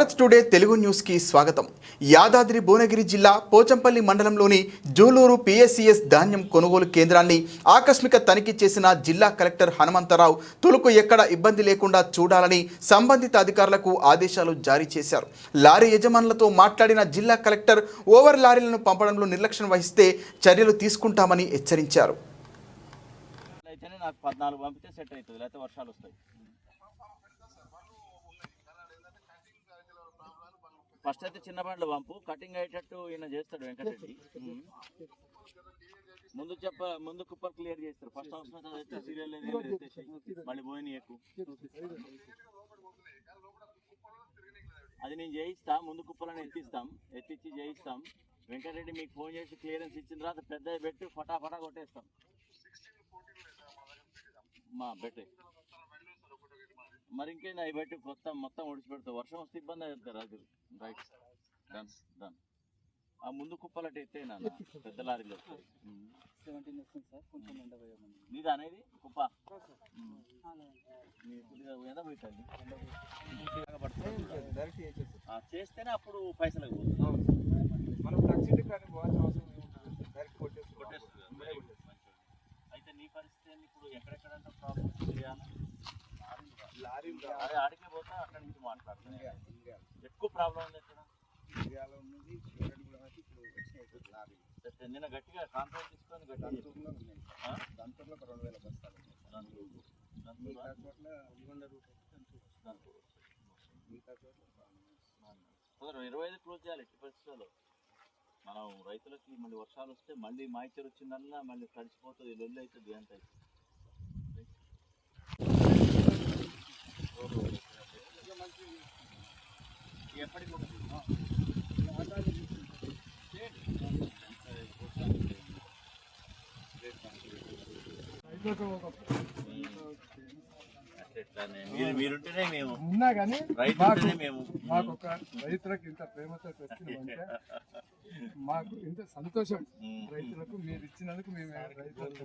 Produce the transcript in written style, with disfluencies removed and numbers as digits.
Bharat today Telugu న్యూస్కి స్వాగతం. యాదాద్రి భువనగిరి జిల్లా పోచంపల్లి మండలంలోని జూలూరు పిఎస్సిఎస్ ధాన్యం కొనుగోలు కేంద్రాన్ని ఆకస్మిక తనిఖీ చేసిన జిల్లా కలెక్టర్ హనుమంతరావు తులకు ఎక్కడ ఇబ్బంది లేకుండా చూడాలని సంబంధిత అధికారులకు ఆదేశాలు జారీ చేశారు. లారీ యజమానులతో మాట్లాడిన జిల్లా కలెక్టర్ ఓవర్ లారీలను పంపడంలో నిర్లక్ష్యం వహిస్తే చర్యలు తీసుకుంటామని హెచ్చరించారు. ఫస్ట్ అయితే చిన్న బండ్లు పంపు కటింగ్ అయ్యేటట్టు ఈయన చేస్తాడు వెంకటరెడ్డి. ముందు కుప్పర్ క్లియర్ చేస్తారు. ఫస్ట్ అవసరం అయితే సీరియల్ మళ్ళీ పోయిన ఎక్కువ అది నేను చేయిస్తా. ముందు కుప్పలను ఎత్తిచ్చి చేయిస్తాం. వెంకటరెడ్డి మీకు ఫోన్ చేసి క్లియరెన్స్ ఇచ్చిన తర్వాత పెద్ద పెట్టి ఫటాఫటా కొట్టేస్తాం. మా బెట్టే మరి ఇంకేంది అవి బట్టి మొత్తం ఒడిచిపెడతావు. వర్షం వస్తే ఇబ్బంది అవుతారు. అది రైట్ డన్. ఆ ముందు కుప్పలట్టు ఎత్తే నాన్న పెద్ద లారీలు వస్తాయి. నీది అనేది కుప్ప చేస్తేనే అప్పుడు పైసలకు అయితే నీ పరిస్థితి ఇప్పుడు ఎక్కడెక్కడంటే ప్రాబ్లమ్స్ అదే ఆడికే పోతా అక్కడి నుంచి మాట్లాడుతున్నాను. ఎక్కువ ప్రాబ్లం ఉంది ఎక్కడ నిన్న గట్టిగా కాంట్రాక్ట్ తీసుకొని దాంట్లో 2000 బస్తాలు 25 క్లోజ్ చేయాలి. ఎట్టి పరిస్థితుల్లో మనం రైతులకి మళ్ళీ వర్షాలు వస్తే మళ్ళీ మాయిచర్ వచ్చిందన్నా మళ్ళీ తడిచిపోతుంది. లొల్లి అవుతుంది. ఎంత అవుతుంది ఎప్పటికీ మీరుంటేనే మేము ఉన్నా కానీ మాకు ఒక రైతులకు ఇంత ప్రేమతో వచ్చిందంటే మాకు ఇంత సంతోషం. రైతులకు మీరు ఇచ్చినందుకు మేము రైతులకు